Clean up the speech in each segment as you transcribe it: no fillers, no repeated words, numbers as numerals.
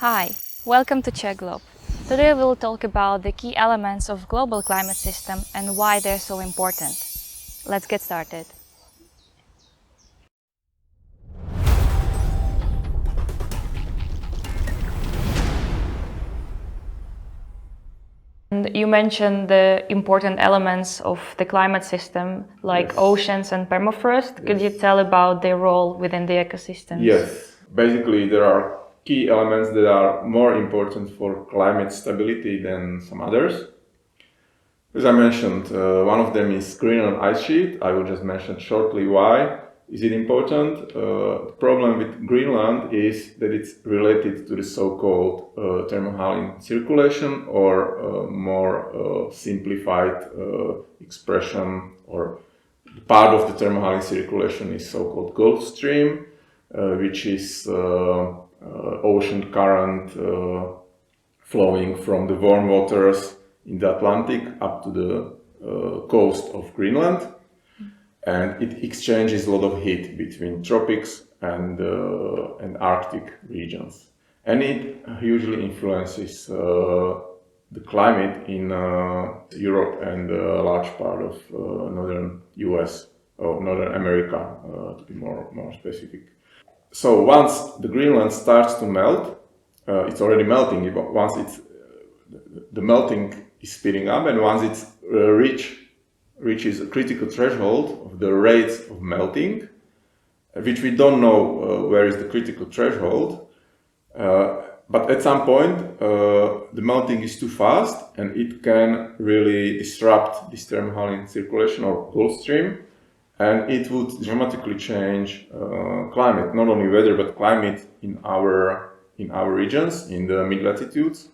Hi, welcome to Czech Globe. Today we'll talk about the key elements of global climate system and why they're so important. Let's get started. And you mentioned the important elements of the climate system, like Yes. oceans and permafrost. Could you tell about their role within the ecosystems? Yes, basically there are key elements that are more important for climate stability than some others. As I mentioned, one of them is Greenland Ice Shield. I will just mention shortly why is it important. The problem with Greenland is that it's related to the so-called thermohaline circulation, or more simplified expression, or part of the thermohaline circulation is so-called Gulf Stream, which is ocean current flowing from the warm waters in the Atlantic up to the coast of Greenland, and it exchanges a lot of heat between tropics and Arctic regions, and it hugely influences the climate in Europe and a large part of northern US or Northern America, to be more specific. So once the Greenland starts to melt, it's already melting. Once the melting is speeding up, and once it reaches a critical threshold of the rates of melting, which we don't know where is the critical threshold, but at some point the melting is too fast and it can really disrupt this thermohaline circulation or Gulf Stream, and it would dramatically change climate, not only weather but climate in our regions, in the mid-latitudes,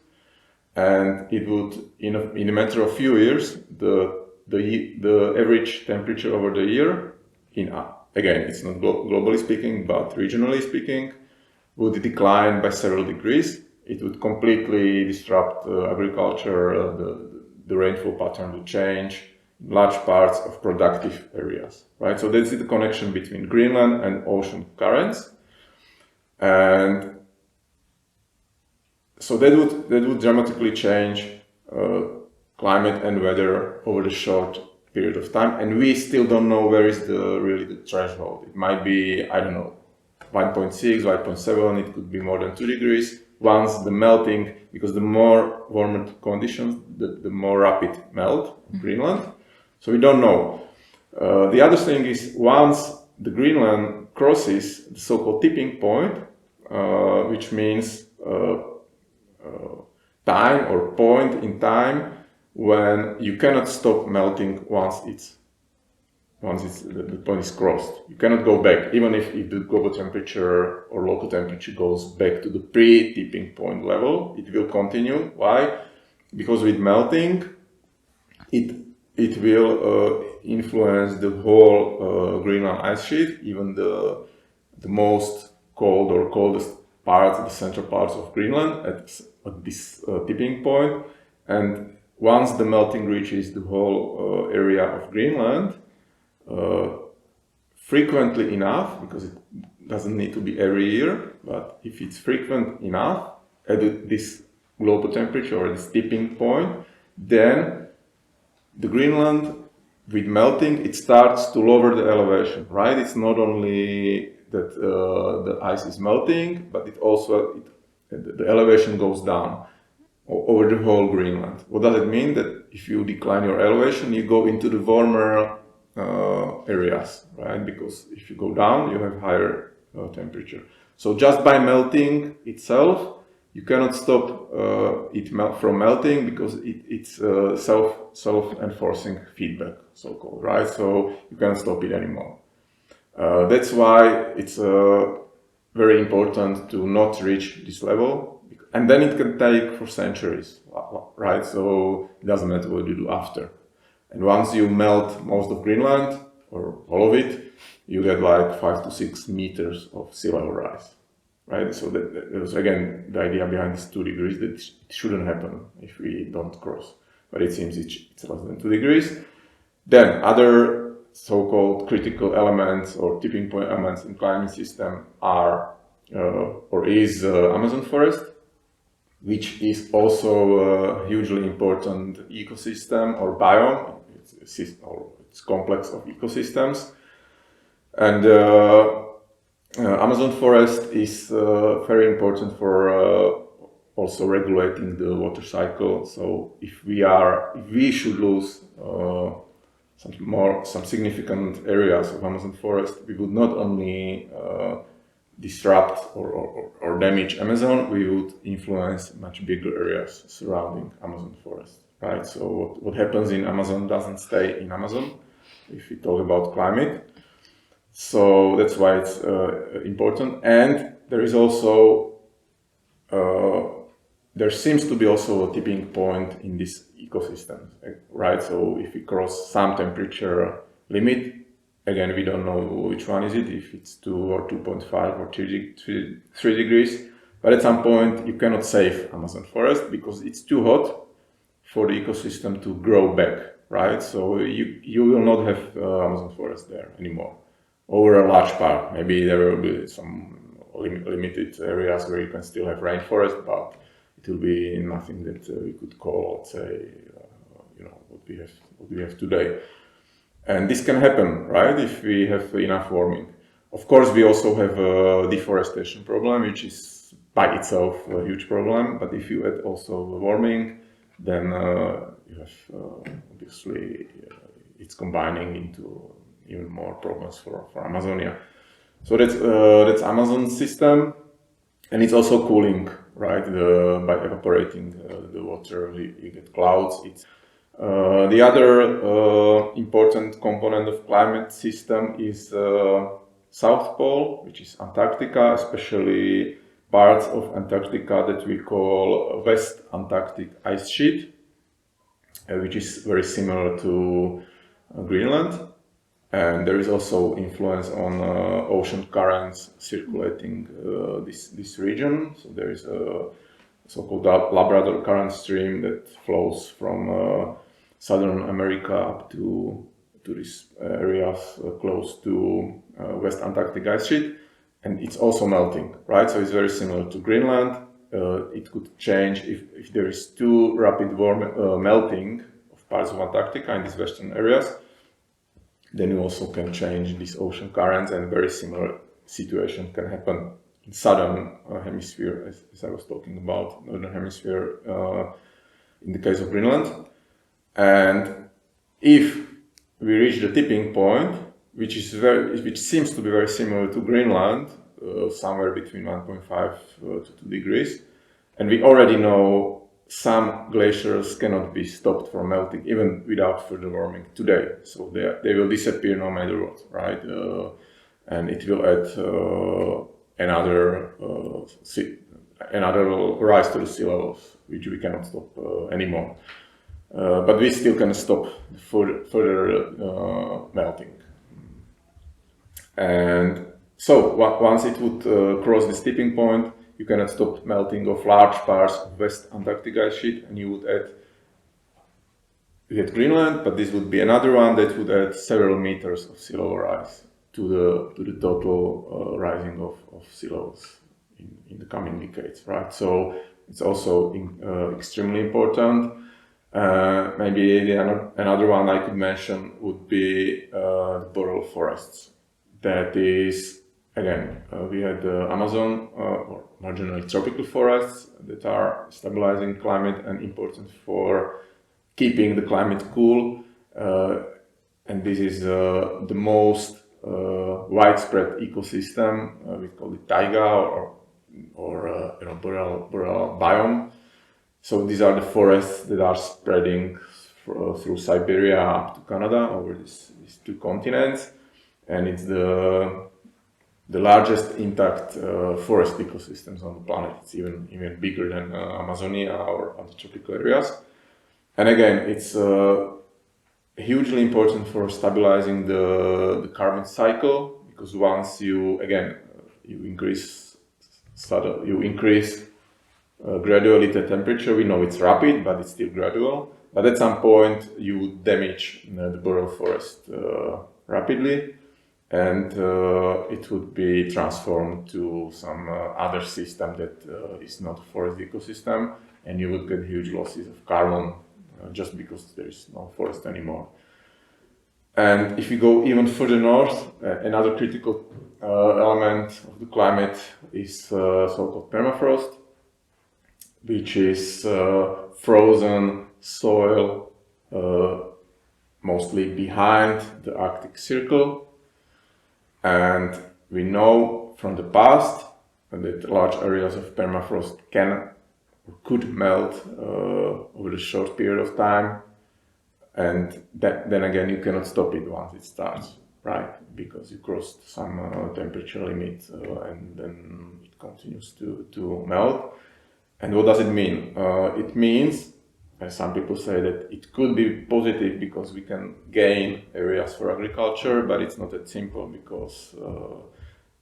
and it would, in a matter of few years, the average temperature over the year, again, it's not globally speaking, but regionally speaking, would decline by several degrees. It would completely disrupt agriculture, the rainfall pattern would change, large parts of productive areas, right? So that's the connection between Greenland and ocean currents, and so that would dramatically change climate and weather over the short period of time, and we still don't know where is really the threshold. It might be, I don't know, 1.6, 1.7, it could be more than 2 degrees. Once the melting, because the more warmer conditions, the more rapid melt of Greenland. So we don't know. The other thing is, once the Greenland crosses the so-called tipping point, which means time or point in time when you cannot stop melting once the point is crossed. You cannot go back, even if the global temperature or local temperature goes back to the pre-tipping point level, it will continue. Why? Because with melting, it will influence the whole Greenland ice sheet, even the most cold or coldest parts, the central parts of Greenland at this tipping point. And once the melting reaches the whole area of Greenland, frequently enough, because it doesn't need to be every year, but if it's frequent enough at this global temperature or this tipping point, then the Greenland, with melting, it starts to lower the elevation, right? It's not only that the ice is melting, but it also the elevation goes down over the whole Greenland. What does it mean? That if you decline your elevation, you go into the warmer areas, right? Because if you go down, you have higher temperature. So just by melting itself, you cannot stop it from melting, because it's self-enforcing feedback, so-called, right? So you cannot stop it anymore. That's why it's very important to not reach this level, and then it can take for centuries, right? So it doesn't matter what you do after. And once you melt most of Greenland, or all of it, you get like 5 to 6 meters of sea level rise, right? So that was, again, the idea behind this 2 degrees, that it shouldn't happen if we don't cross. But it seems it's less than 2 degrees. Then other so-called critical elements or tipping point elements in climate system are or is Amazon forest. which is also a hugely important ecosystem or biome. It's complex of ecosystems. And Amazon forest is very important for also regulating the water cycle. So if we should lose some significant areas of Amazon forest, we would not only disrupt or damage Amazon, we would influence much bigger areas surrounding Amazon forest, right? So what happens in Amazon doesn't stay in Amazon if we talk about climate. So that's why it's important. And there is also there seems to be also a tipping point in this ecosystem, right? So if we cross some temperature limit, again, we don't know which one is it, if it's 2 or 2.5 or 3 degrees. But at some point, you cannot save Amazon forest because it's too hot for the ecosystem to grow back, right? So you will not have Amazon forest there anymore over a large part. Maybe there will be some limited areas where you can still have rainforest, but it will be nothing that we could call, let's say, what we have today. And this can happen, right, if we have enough warming. Of course, we also have a deforestation problem, which is by itself a huge problem. But if you add also warming, then you have obviously it's combining into even more problems for Amazonia. So that's Amazon system, and it's also cooling, right? By evaporating the water, you get clouds. The other important component of climate system is South Pole, which is Antarctica, especially parts of Antarctica that we call West Antarctic Ice Sheet, which is very similar to Greenland. And there is also influence on ocean currents circulating this region. So there is a so-called Labrador current stream that flows from Southern America up to these areas close to West Antarctic ice sheet, and it's also melting, right? So it's very similar to Greenland. It could change if there is too rapid melting of parts of Antarctica in these western areas. Then you also can change these ocean currents, and very similar situation can happen in southern hemisphere, as I was talking about, northern hemisphere in the case of Greenland. And if we reach the tipping point, which seems to be very similar to Greenland, somewhere between 1.5 to 2 degrees, and we already know some glaciers cannot be stopped from melting even without further warming today. So they will disappear no matter what, right? And it will add another rise to the sea levels, which we cannot stop anymore. But we still can stop further melting. And so once it would cross this tipping point, you cannot stop melting of large parts of West Antarctic ice sheet, and you would add Greenland, but this would be another one that would add several meters of sea level rise to the total rising of sea levels in the coming decades, right? So it's also extremely important. Maybe another one I could mention would be the Boreal Forests. That is, again, we had the Amazon or more generally tropical forests that are stabilizing climate and important for keeping the climate cool. And this is the most widespread ecosystem. We call it taiga or boreal biome. So these are the forests that are spreading through Siberia up to Canada over these two continents, and it's the largest intact forest ecosystems on the planet. It's even bigger than Amazonia or other tropical areas. And again, it's hugely important for stabilizing the carbon cycle, because once you increase gradually the temperature. We know it's rapid, but it's still gradual. But at some point, you damage the boreal forest rapidly. and it would be transformed to some other system that is not a forest ecosystem, and you would get huge losses of carbon just because there is no forest anymore. And if you go even further north, another critical element of the climate is so-called permafrost, which is frozen soil mostly behind the Arctic Circle. And we know from the past that large areas of permafrost can or could melt over a short period of time. And then again, you cannot stop it once it starts, right? Because you crossed some temperature limit and then it continues to melt. And what does it mean? It means, as some people say, that it could be positive because we can gain areas for agriculture, but it's not that simple because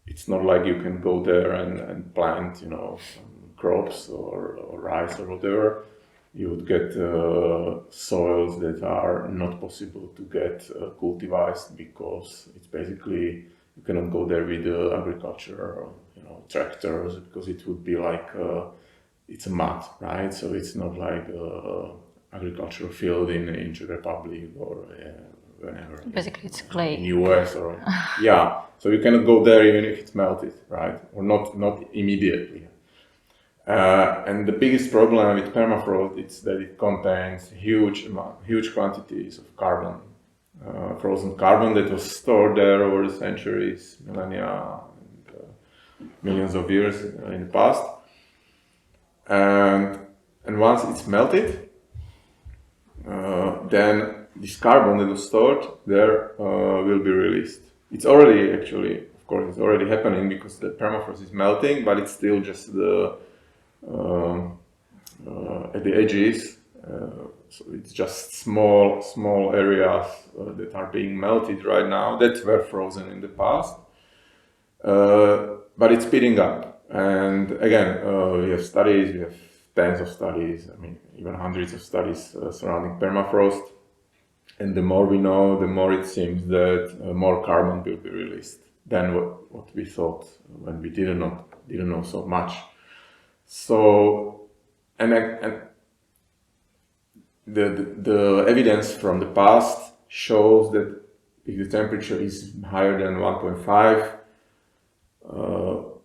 it's not like you can go there and plant, you know, some crops or rice or whatever. You would get soils that are not possible to get cultivated because it's basically, you cannot go there with agriculture or, you know, tractors, because it would be like it's a mud, right? So it's not like agricultural field in Czech Republic or whenever. Basically, it's clay. In US or yeah. So you cannot go there even if it's melted, right? Or not immediately. And the biggest problem with permafrost is that it contains huge quantities of carbon, frozen carbon that was stored there over the centuries, millennia, and millions of years in the past. And once it's melted, then this carbon that was stored there will be released. It's already actually, of course, it's already happening because the permafrost is melting, but it's still just at the edges. So it's just small areas that are being melted right now that were frozen in the past. But it's speeding up. And again, we have studies, we have tens of studies, I mean, even hundreds of studies surrounding permafrost. And the more we know, the more it seems that more carbon will be released than what we thought when we didn't know so much. So, and the evidence from the past shows that if the temperature is higher than 1.5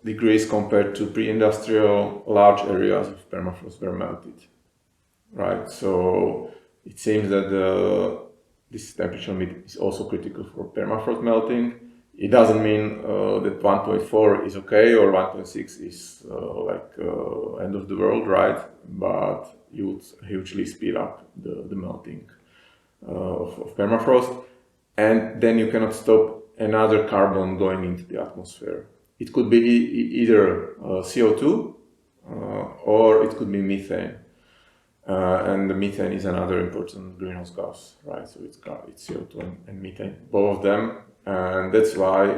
degrees compared to pre-industrial, large areas of permafrost were melted, right? So it seems that this temperature limit is also critical for permafrost melting. It doesn't mean that 1.4 is okay or 1.6 is end of the world, right? But you would hugely speed up the melting of permafrost, and then you cannot stop another carbon going into the atmosphere. It could be either CO2 or it could be methane. And the methane is another important greenhouse gas, right? So it's CO2 and methane, both of them. And that's why,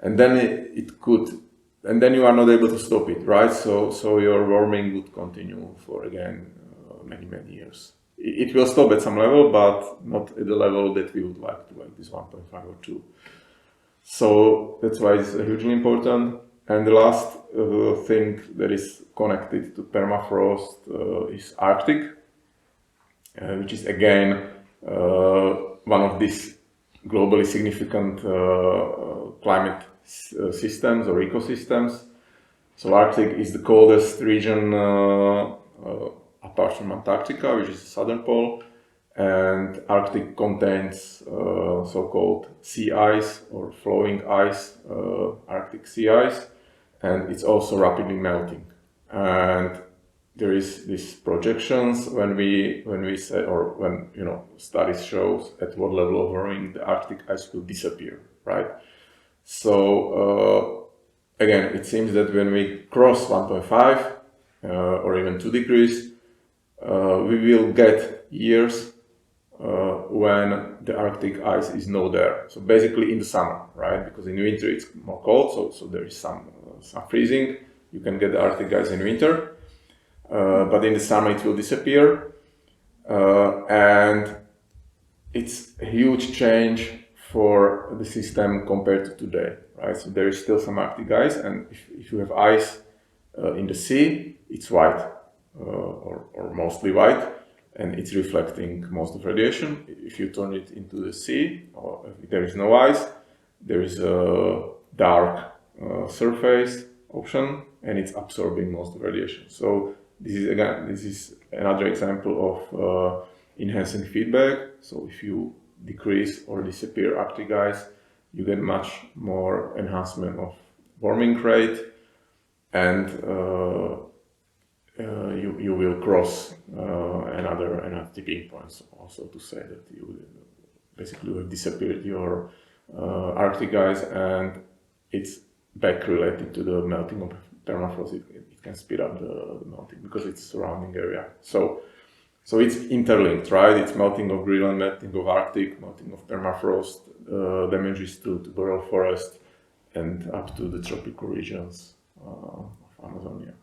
and then it could, and then you are not able to stop it, right? So your warming would continue for, again, many years. It will stop at some level, but not at the level that we would like to, like this 1.5 or 2. So that's why it's hugely important. And the last thing that is connected to permafrost is Arctic, which is again one of these globally significant climate systems or ecosystems. So Arctic is the coldest region apart from Antarctica, which is the southern pole, and Arctic contains so-called sea ice or flowing ice, Arctic sea ice, and it's also rapidly melting. And there is these projections when we say, or when, you know, studies shows at what level of warming the Arctic ice will disappear, right? So again, it seems that when we cross 1.5 or even 2 degrees, we will get years when the Arctic ice is not there. So basically in the summer, right? Because in winter it's more cold, so there is some freezing. You can get the Arctic ice in winter. But in the summer it will disappear, and it's a huge change for the system compared to today, right? So there is still some Arctic ice, and if you have ice in the sea, it's white or mostly white, and it's reflecting most of radiation. If you turn it into the sea, or if there is no ice, there is a dark surface ocean, and it's absorbing most of radiation. So this is another example of enhancing feedback. So if you decrease or disappear Arctic ice, you get much more enhancement of warming rate, and you will cross another tipping point. Also to say that you basically have disappeared your Arctic ice, and it's back related to the melting of permafrost. It can speed up the melting because it's surrounding area. So it's interlinked, right? It's melting of Greenland, melting of Arctic, melting of permafrost, damages to Boreal Forest, and up to the tropical regions of Amazonia.